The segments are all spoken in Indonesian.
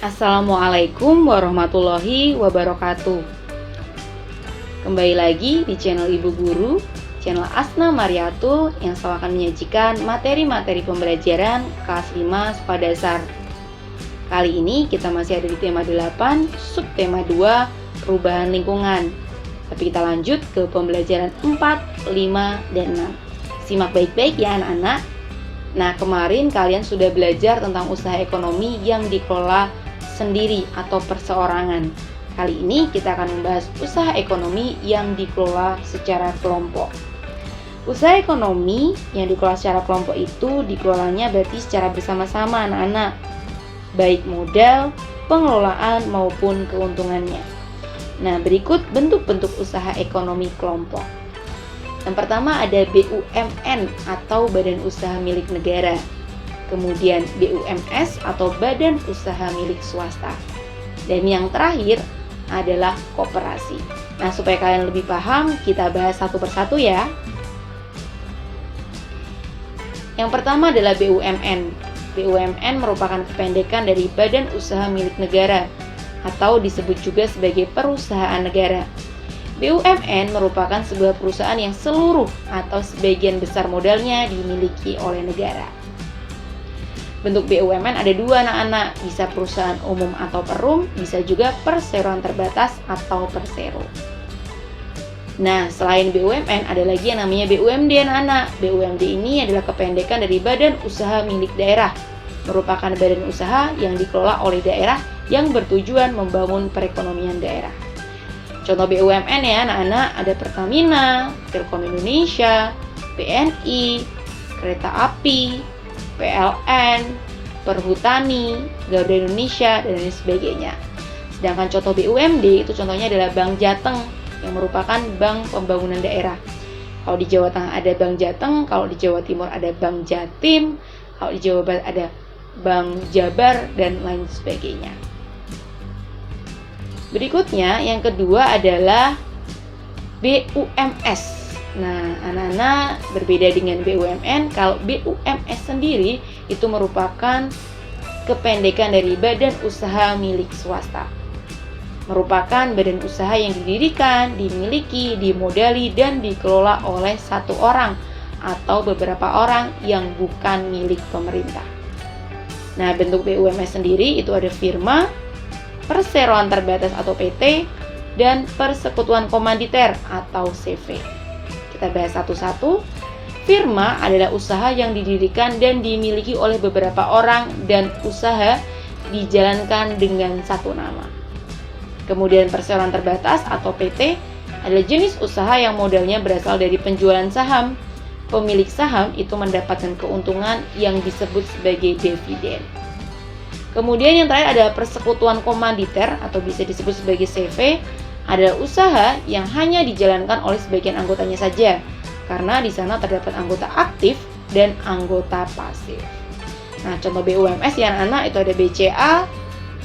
Assalamualaikum warahmatullahi wabarakatuh. Kembali lagi di channel Ibu Guru, channel Asna Mariatul yang selalu akan menyajikan materi-materi pembelajaran kelas 5 SEKOLAH Dasar. Kali ini kita masih ada di tema 8, subtema 2, perubahan lingkungan. Tapi kita lanjut ke pembelajaran 4, 5, dan 6. Simak baik-baik ya anak-anak. Nah, kemarin kalian sudah belajar tentang usaha ekonomi yang dikelola sendiri atau perseorangan. Kali ini kita akan membahas usaha ekonomi yang dikelola secara kelompok. Usaha ekonomi yang dikelola secara kelompok itu dikelolanya berarti secara bersama-sama anak-anak, baik modal, pengelolaan maupun keuntungannya. Nah, berikut bentuk-bentuk usaha ekonomi kelompok. Yang pertama ada BUMN atau Badan Usaha Milik Negara. Kemudian BUMS atau Badan Usaha Milik Swasta. Dan yang terakhir adalah koperasi. Nah, supaya kalian lebih paham, kita bahas satu persatu ya. Yang pertama adalah BUMN. BUMN merupakan kependekan dari Badan Usaha Milik Negara atau disebut juga sebagai perusahaan negara. BUMN merupakan sebuah perusahaan yang seluruh atau sebagian besar modalnya dimiliki oleh negara. Bentuk BUMN ada dua anak-anak, bisa perusahaan umum atau perum, bisa juga perseroan terbatas atau persero. Nah, selain BUMN ada lagi yang namanya BUMD anak-anak. BUMD ini adalah kependekan dari Badan Usaha Milik Daerah, merupakan badan usaha yang dikelola oleh daerah yang bertujuan membangun perekonomian daerah. Contoh BUMN ya anak-anak, ada Pertamina, Telkom Indonesia, BNI, Kereta Api, PLN, Perhutani, Garuda Indonesia, dan lain sebagainya. Sedangkan contoh BUMD itu contohnya adalah Bank Jateng yang merupakan bank pembangunan daerah. Kalau di Jawa Tengah ada Bank Jateng, kalau di Jawa Timur ada Bank Jatim, kalau di Jawa Barat ada Bank Jabar, dan lain sebagainya. Berikutnya, yang kedua adalah BUMS. Nah, anak-anak berbeda dengan BUMN. Kalau BUMS sendiri itu merupakan kependekan dari Badan Usaha Milik Swasta. Merupakan badan usaha yang didirikan, dimiliki, dimodali, dan dikelola oleh satu orang atau beberapa orang yang bukan milik pemerintah. Nah, bentuk BUMS sendiri itu ada firma, perseroan terbatas atau PT, dan persekutuan komanditer atau CV. Kita bahas satu-satu. Firma adalah usaha yang didirikan dan dimiliki oleh beberapa orang dan usaha dijalankan dengan satu nama. Kemudian perseroan terbatas atau PT adalah jenis usaha yang modalnya berasal dari penjualan saham. Pemilik saham itu mendapatkan keuntungan yang disebut sebagai dividen. Kemudian yang terakhir ada persekutuan komanditer atau bisa disebut sebagai CV, adalah usaha yang hanya dijalankan oleh sebagian anggotanya saja, karena di sana terdapat anggota aktif dan anggota pasif. Nah, contoh BUMS ya anak-anak itu ada BCA,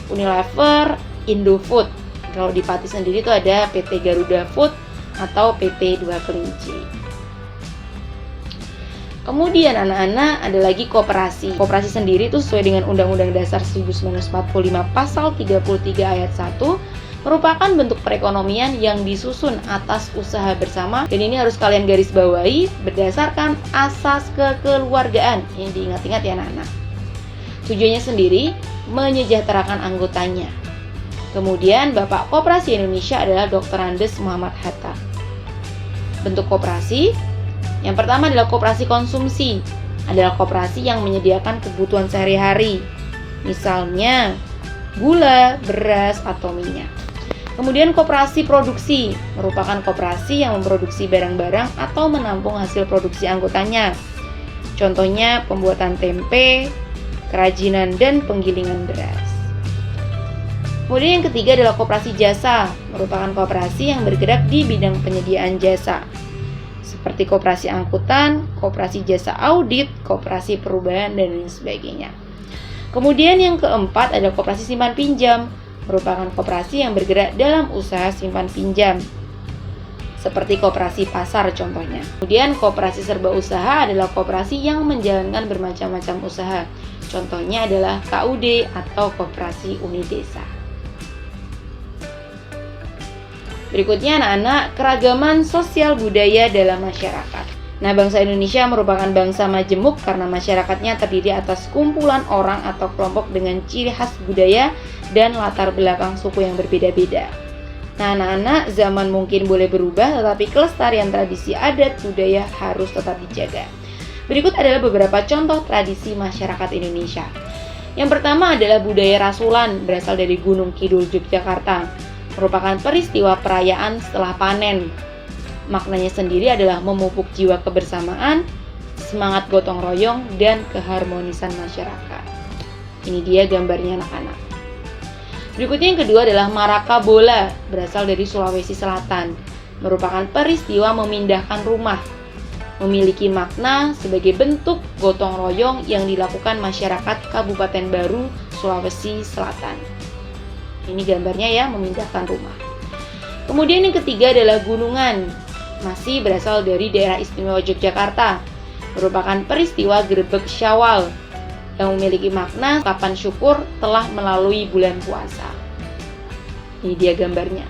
Unilever, Indofood. Kalau di Pati sendiri itu ada PT Garuda Food atau PT Dua Kelinci. Kemudian anak-anak ada lagi koperasi. Koperasi sendiri itu sesuai dengan Undang-Undang Dasar 1945 Pasal 33 Ayat 1 merupakan bentuk perekonomian yang disusun atas usaha bersama, dan ini harus kalian garis bawahi berdasarkan asas kekeluargaan yang diingat-ingat ya anak-anak. Tujuannya sendiri menyejahterakan anggotanya. Kemudian Bapak Koperasi Indonesia adalah Dr. Andes Muhammad Hatta. Bentuk koperasi yang pertama adalah koperasi konsumsi. Adalah koperasi yang menyediakan kebutuhan sehari-hari. Misalnya gula, beras, atau minyak. Kemudian koperasi produksi merupakan koperasi yang memproduksi barang-barang atau menampung hasil produksi anggotanya. Contohnya pembuatan tempe, kerajinan, dan penggilingan beras. Kemudian yang ketiga adalah koperasi jasa, merupakan koperasi yang bergerak di bidang penyediaan jasa, seperti koperasi angkutan, koperasi jasa audit, koperasi perubahan, dan lain sebagainya. Kemudian yang keempat ada koperasi simpan pinjam, merupakan koperasi yang bergerak dalam usaha simpan pinjam, seperti koperasi pasar contohnya. Kemudian koperasi serba usaha adalah koperasi yang menjalankan bermacam-macam usaha. Contohnya adalah KUD atau koperasi unit desa. Berikutnya anak-anak, keragaman sosial budaya dalam masyarakat. Nah, bangsa Indonesia merupakan bangsa majemuk karena masyarakatnya terdiri atas kumpulan orang atau kelompok dengan ciri khas budaya dan latar belakang suku yang berbeda-beda. Nah, anak-anak, zaman mungkin boleh berubah, tetapi kelestarian tradisi adat budaya harus tetap dijaga. Berikut adalah beberapa contoh tradisi masyarakat Indonesia. Yang pertama adalah budaya rasulan, berasal dari Gunung Kidul, Yogyakarta. Merupakan peristiwa perayaan setelah panen. Maknanya sendiri adalah memupuk jiwa kebersamaan, semangat gotong royong, dan keharmonisan masyarakat. Ini dia gambarnya anak-anak. Berikutnya yang kedua adalah Maraka Bola, berasal dari Sulawesi Selatan. Merupakan peristiwa memindahkan rumah. Memiliki makna sebagai bentuk gotong royong yang dilakukan masyarakat Kabupaten Baru, Sulawesi Selatan. Ini gambarnya ya, memindahkan rumah. Kemudian yang ketiga adalah Gunungan, masih berasal dari daerah istimewa Yogyakarta. Merupakan peristiwa Grebek Syawal yang memiliki makna ungkapan syukur telah melalui bulan puasa. Ini dia gambarnya.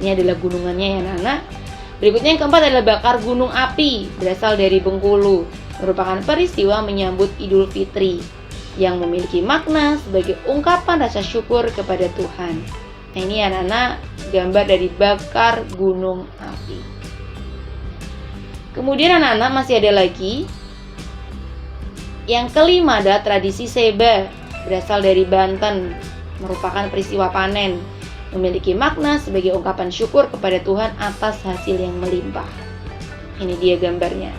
Ini adalah gunungannya ya anak-anak. Berikutnya yang keempat adalah bakar gunung api, berasal dari Bengkulu. Merupakan peristiwa menyambut Idul Fitri yang memiliki makna sebagai ungkapan rasa syukur kepada Tuhan. Nah, ini anak-anak gambar dari bakar gunung api. Kemudian anak-anak masih ada lagi. Yang kelima adalah tradisi Seba, berasal dari Banten. Merupakan peristiwa panen, memiliki makna sebagai ungkapan syukur kepada Tuhan atas hasil yang melimpah. Ini dia gambarnya.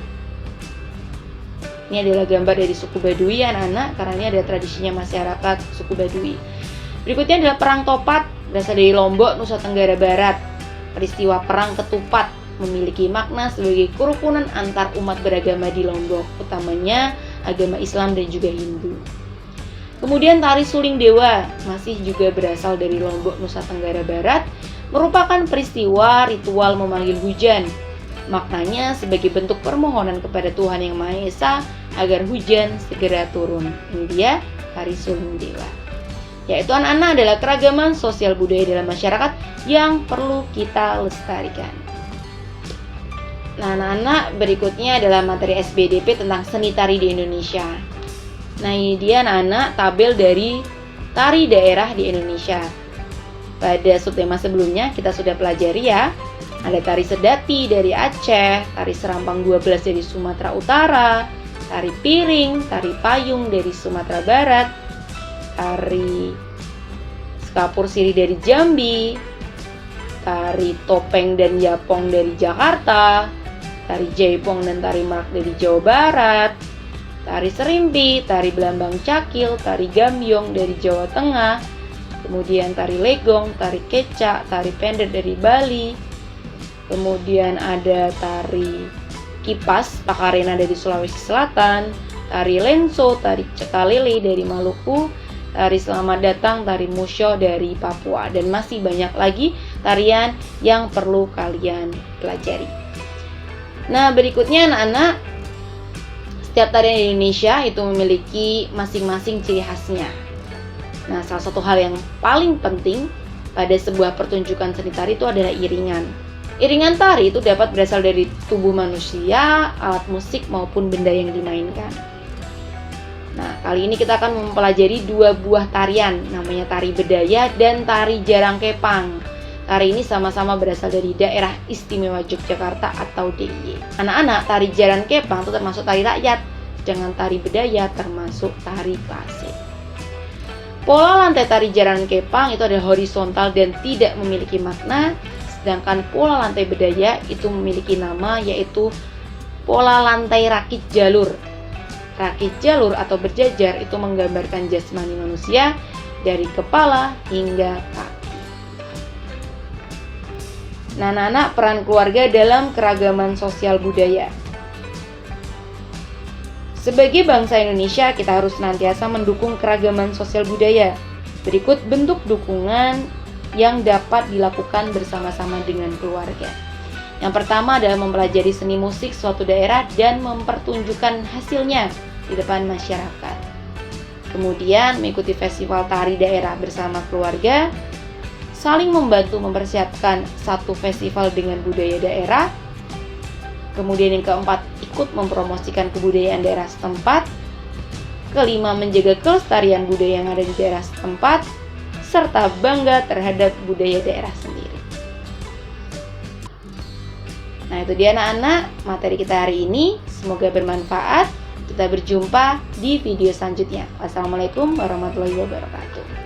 Ini adalah gambar dari suku Baduy anak-anak, karena ini ada tradisinya masyarakat suku Baduy. Berikutnya adalah Perang Topat, berasal dari Lombok, Nusa Tenggara Barat. Peristiwa Perang Ketupat memiliki makna sebagai kerukunan antar umat beragama di Lombok, utamanya agama Islam dan juga Hindu. Kemudian Tari Suling Dewa, masih juga berasal dari Lombok, Nusa Tenggara Barat, merupakan peristiwa ritual memanggil hujan. Maknanya sebagai bentuk permohonan kepada Tuhan Yang Maha Esa agar hujan segera turun. Ini dia Tari Suling Dewa. Yaitu anak-anak adalah keragaman sosial budaya dalam masyarakat yang perlu kita lestarikan. Nah, anak-anak, berikutnya adalah materi SBDP tentang seni tari di Indonesia. Nah, ini dia anak-anak tabel dari tari daerah di Indonesia. Pada subtema sebelumnya kita sudah pelajari ya. Ada tari Sedati dari Aceh, tari Serampang 12 dari Sumatera Utara, tari Piring, tari Payung dari Sumatera Barat, tari Skapur Siri dari Jambi, tari Topeng dan Yapong dari Jakarta, tari Jaipong dan tari Marak dari Jawa Barat, tari Serimpi, tari Belambang Cakil, tari Gambyong dari Jawa Tengah, kemudian tari Legong, tari Kecak, tari Pender dari Bali, kemudian ada tari Kipas, Pakarena dari Sulawesi Selatan, tari Lenso, tari Cekalele dari Maluku, tari Selamat Datang, tari Musyo dari Papua, dan masih banyak lagi tarian yang perlu kalian pelajari. Nah, berikutnya anak-anak, setiap tarian di Indonesia itu memiliki masing-masing ciri khasnya. Nah, salah satu hal yang paling penting pada sebuah pertunjukan seni tari itu adalah iringan. Iringan tari itu dapat berasal dari tubuh manusia, alat musik maupun benda yang dimainkan. Nah, kali ini kita akan mempelajari dua buah tarian, namanya tari bedaya dan tari jarang kepang. Tari ini sama-sama berasal dari daerah istimewa Yogyakarta atau DIY. Anak-anak, tari jarang kepang itu termasuk tari rakyat, sedangkan tari bedaya termasuk tari klasik. Pola lantai tari jarang kepang itu adalah horizontal dan tidak memiliki makna, sedangkan pola lantai bedaya itu memiliki nama, yaitu pola lantai rakit jalur. Rakit jalur atau berjajar itu menggambarkan jasmani manusia dari kepala hingga kaki. Nah, anak-anak, peran keluarga dalam keragaman sosial budaya. Sebagai bangsa Indonesia, kita harus senantiasa mendukung keragaman sosial budaya. Berikut bentuk dukungan yang dapat dilakukan bersama-sama dengan keluarga. Yang pertama adalah mempelajari seni musik suatu daerah dan mempertunjukkan hasilnya di depan masyarakat. Kemudian mengikuti festival tari daerah bersama keluarga, saling membantu mempersiapkan satu festival dengan budaya daerah. Kemudian yang keempat, ikut mempromosikan kebudayaan daerah setempat. Kelima, menjaga kelestarian budaya yang ada di daerah setempat, serta bangga terhadap budaya daerah sendiri. Nah, itu dia anak-anak materi kita hari ini. Semoga bermanfaat. Kita berjumpa di video selanjutnya. Wassalamualaikum warahmatullahi wabarakatuh.